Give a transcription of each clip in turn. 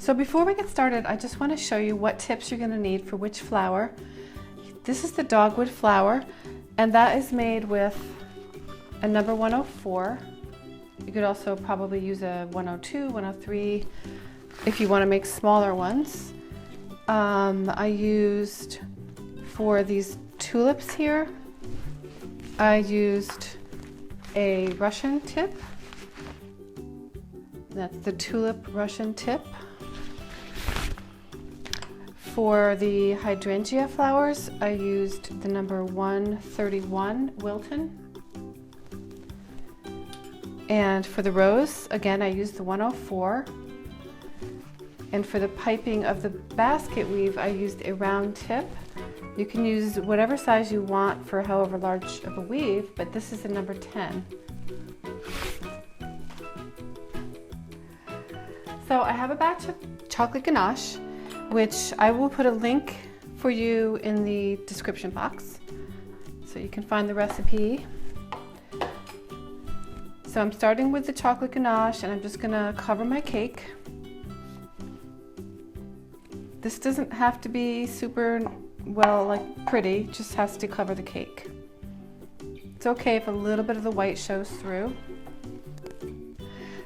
So before we get started, I just want to show you what tips you're going to need for which flower. This is the dogwood flower, and that is made with a number 104. You could also probably use a 102, 103 if you want to make smaller ones. I used, for these tulips here, I used a Russian tip. That's the tulip Russian tip. For the hydrangea flowers, I used the number 131 Wilton. And for the rose, again, I used the 104. And for the piping of the basket weave, I used a round tip. You can use whatever size you want for however large of a weave, but this is the number 10. So I have a batch of chocolate ganache, which I will put a link for you in the description box so you can find the recipe. So I'm starting with the chocolate ganache, and I'm just gonna cover my cake. This doesn't have to be super pretty, it just has to cover the cake. It's okay if a little bit of the white shows through.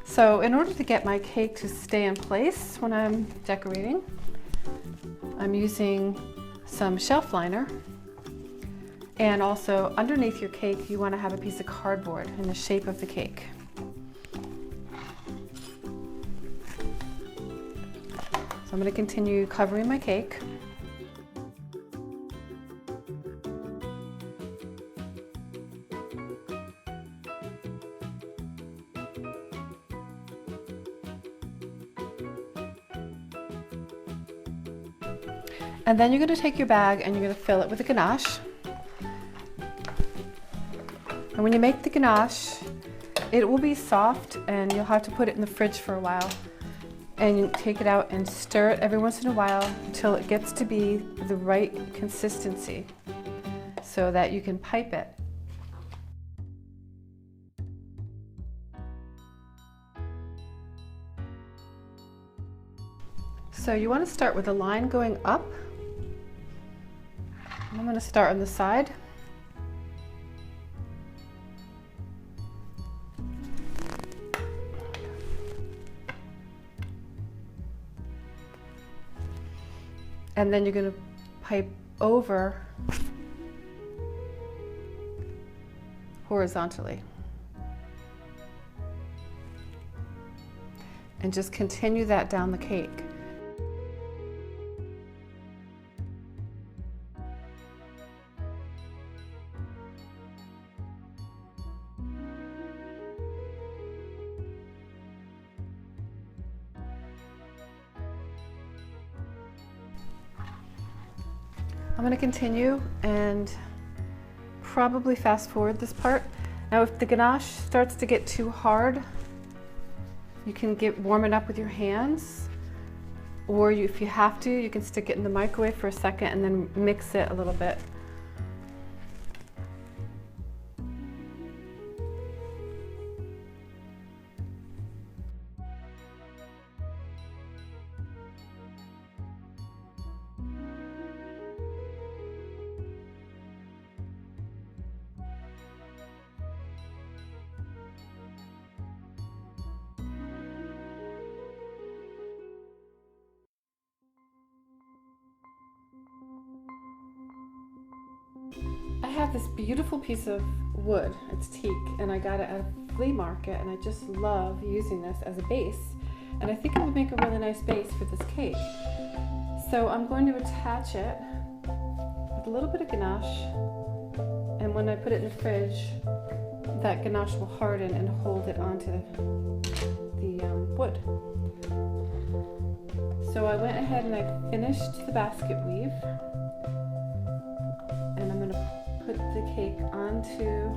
So in order to get my cake to stay in place when I'm decorating, I'm using some shelf liner. And also underneath your cake, you want to have a piece of cardboard in the shape of the cake. So I'm going to continue covering my cake. And then you're going to take your bag and you're going to fill it with the ganache. And when you make the ganache, it will be soft and you'll have to put it in the fridge for a while. And you take it out and stir it every once in a while until it gets to be the right consistency so that you can pipe it. So you want to start with a line going up. I'm going to start on the side. And then you're going to pipe over horizontally. And just continue that down the cake. I'm going to continue and probably fast forward this part. Now if the ganache starts to get too hard, you can warm it up with your hands, or if you have to, you can stick it in the microwave for a second and then mix it a little bit. I have this beautiful piece of wood, it's teak, and I got it at a flea market, and I just love using this as a base, and I think it would make a really nice base for this cake. So I'm going to attach it with a little bit of ganache, and when I put it in the fridge, that ganache will harden and hold it onto the wood. So I went ahead and I finished the basket weave, and I'm going to put the cake onto,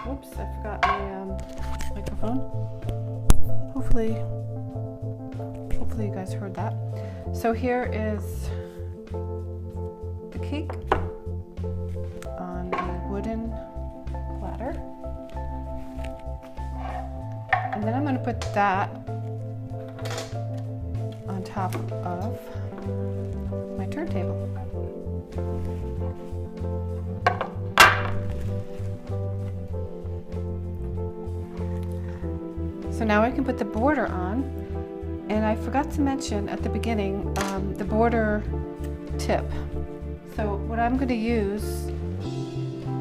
whoops, I forgot my microphone. Hopefully you guys heard that. So here is the cake on a wooden platter. And then I'm going to put that on top of my turntable. So now I can put the border on, and I forgot to mention at the beginning the border tip. So what I'm going to use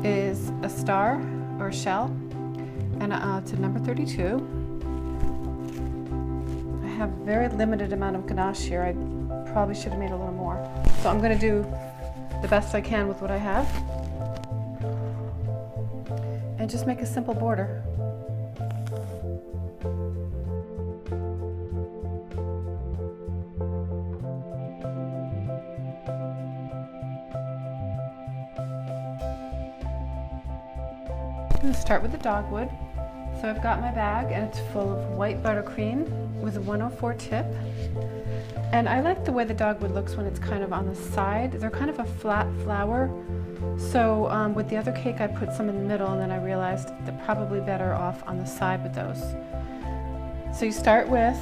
is a star or a shell, and it's a number 32. I have a very limited amount of ganache here. I probably should have made a little more. So I'm going to do the best I can with what I have and just make a simple border. I'm going to start with the dogwood. So I've got my bag and it's full of white buttercream with a 104 tip. And I like the way the dogwood looks when it's kind of on the side. They're kind of a flat flower. So with the other cake I put some in the middle, and then I realized they're probably better off on the side with those. So you start with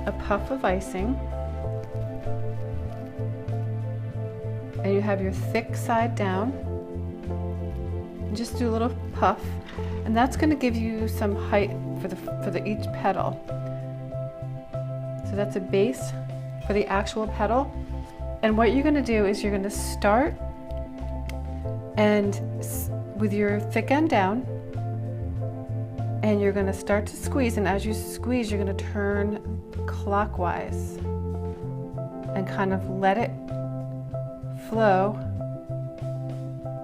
a puff of icing. And you have your thick side down. Just do a little puff, and that's going to give you some height for each petal. So that's a base for the actual petal. And what you're going to do is you're going to start and with your thick end down, and you're going to start to squeeze, and as you squeeze you're going to turn clockwise and kind of let it flow.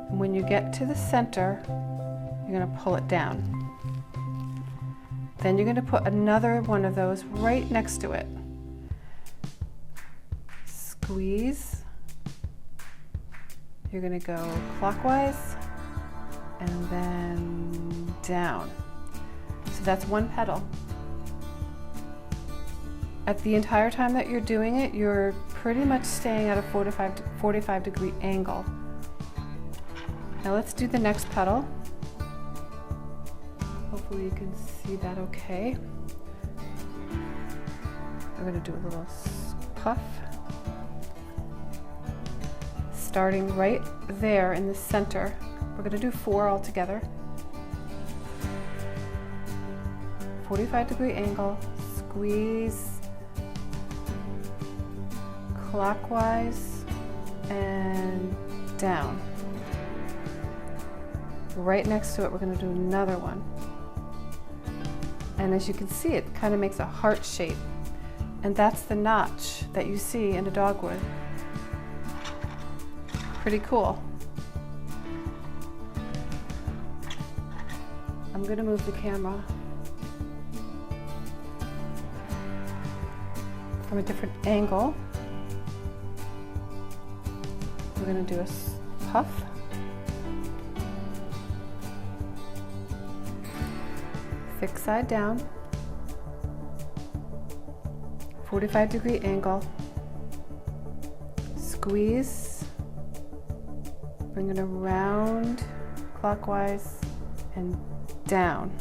When you get to the center, you're going to pull it down. Then you're going to put another one of those right next to it. Squeeze. You're going to go clockwise and then down. So that's one petal. At the entire time that you're doing it, you're pretty much staying at a 45 degree angle. Now let's do the next petal. Hopefully you can see that okay. We're going to do a little puff. Starting right there in the center. We're going to do 4 altogether. 45 degree angle, squeeze, clockwise, and down. Right next to it, we're going to do another one. And as you can see, it kind of makes a heart shape. And that's the notch that you see in a dogwood. Pretty cool. I'm going to move the camera from a different angle. We're going to do a puff. Thick side down, 45 degree angle, squeeze, bring it around clockwise and down.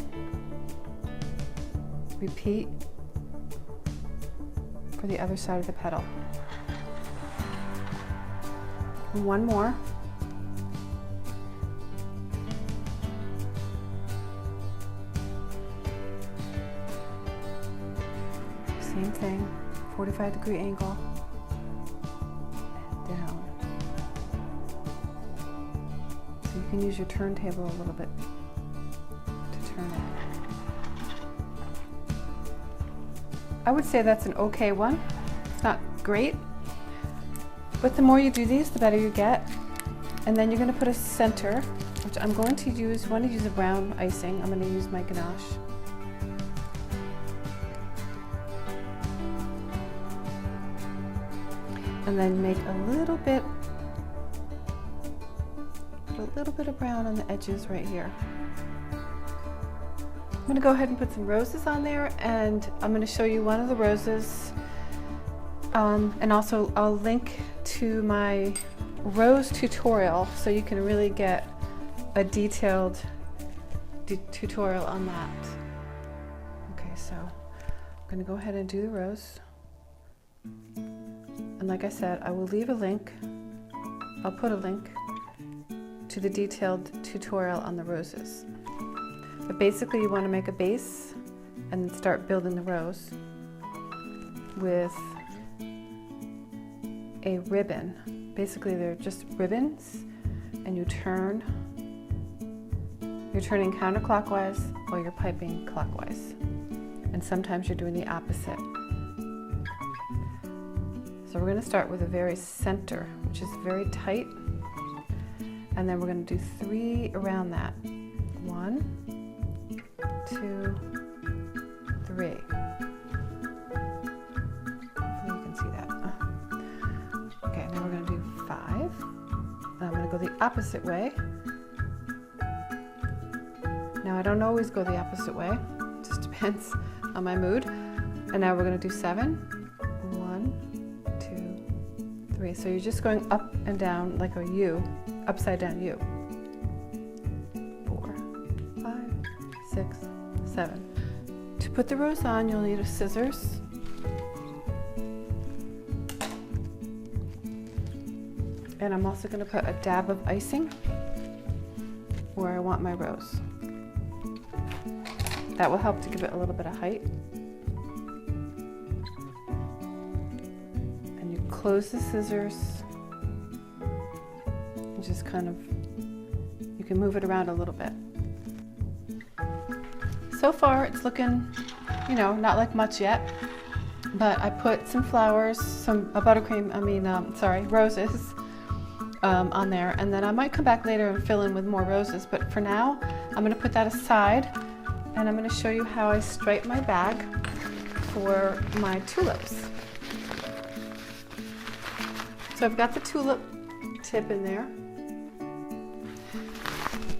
Repeat for the other side of the petal. And one more. Same thing, 45 degree angle, and down. So you can use your turntable a little bit to turn it. I would say that's an okay one. It's not great, but the more you do these, the better you get. And then you're going to put a center, which I'm going to use, I want to use a brown icing. I'm going to use my ganache. And then make a little bit of brown on the edges right here. I'm going to go ahead and put some roses on there, and I'm going to show you one of the roses, and also I'll link to my rose tutorial so you can really get a detailed tutorial on that. Okay, so I'm going to go ahead and do the rose. And like I said, I will leave a link. I'll put a link to the detailed tutorial on the roses. But basically you want to make a base and then start building the rose with a ribbon. Basically they're just ribbons, and you're turning counterclockwise or you're piping clockwise. And sometimes you're doing the opposite. So we're going to start with a very center, which is very tight, and then we're going to do 3 around that. 1, 2, 3. Hopefully you can see that. Okay, now we're going to do 5. And I'm going to go the opposite way. Now I don't always go the opposite way, it just depends on my mood. And now we're going to do 7. 1, 2, 3. So you're just going up and down like a U, upside down U. 4, 5, 6, 7. To put the rose on, you'll need a scissors. And I'm also going to put a dab of icing where I want my rose. That will help to give it a little bit of height. And you close the scissors and just kind of, you can move it around a little bit. So far it's looking, not like much yet, but I put some flowers, roses on there, and then I might come back later and fill in with more roses, but for now I'm going to put that aside. And I'm going to show you how I stripe my bag for my tulips. So I've got the tulip tip in there.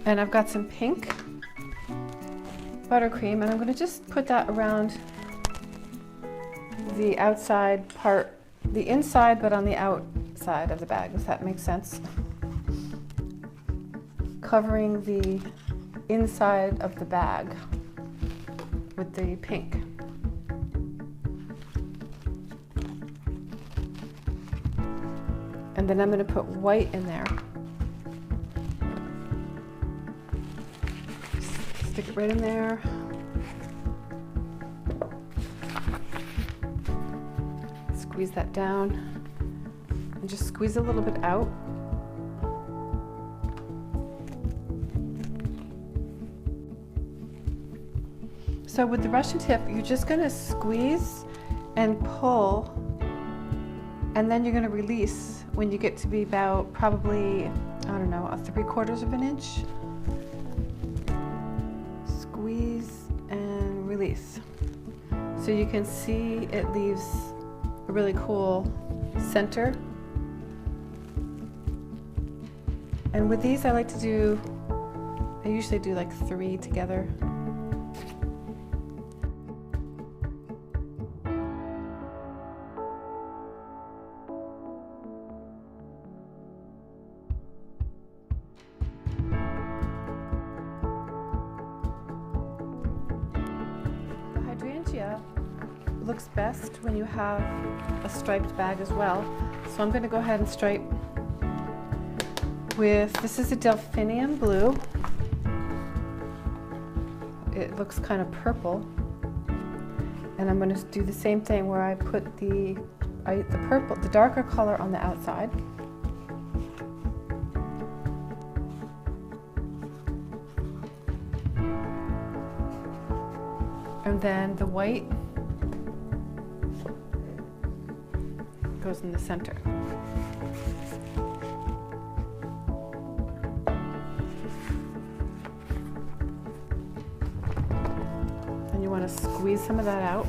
And I've got some pink buttercream, and I'm going to just put that around the outside part, the inside but on the outside of the bag, if that makes sense. Covering the inside of the bag with the pink. And then I'm going to put white in there. Stick it right in there. Squeeze that down and just squeeze a little bit out. So with the Russian tip, you're just going to squeeze and pull, and then you're going to release when you get to be about probably, a 3/4 of an inch. Squeeze and release. So you can see it leaves a really cool center. And with these I usually do like 3 together. Looks best when you have a striped bag as well. So I'm going to go ahead and stripe with, this is a delphinium blue. It looks kind of purple. And I'm going to do the same thing where I put the purple, the darker color on the outside. And then the white goes in the center. And you want to squeeze some of that out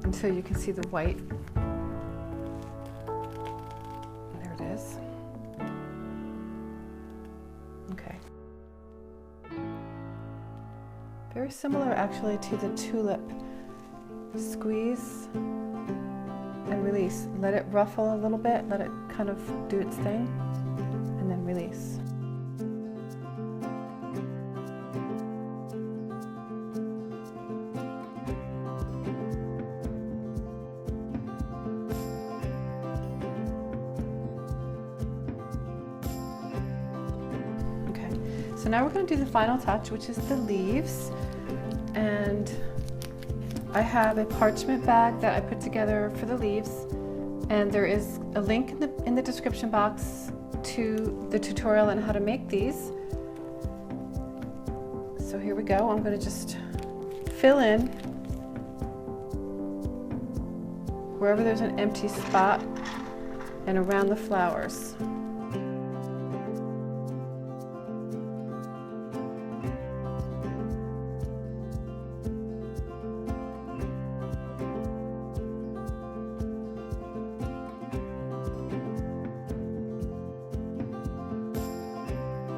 until you can see the white. There it is. Okay. Very similar actually to the tulip. Squeeze and release. Let it ruffle a little bit, let it kind of do its thing, and then release. So now we're going to do the final touch, which is the leaves. And I have a parchment bag that I put together for the leaves, and there is a link in the description box to the tutorial on how to make these. So here we go. I'm going to just fill in wherever there's an empty spot and around the flowers.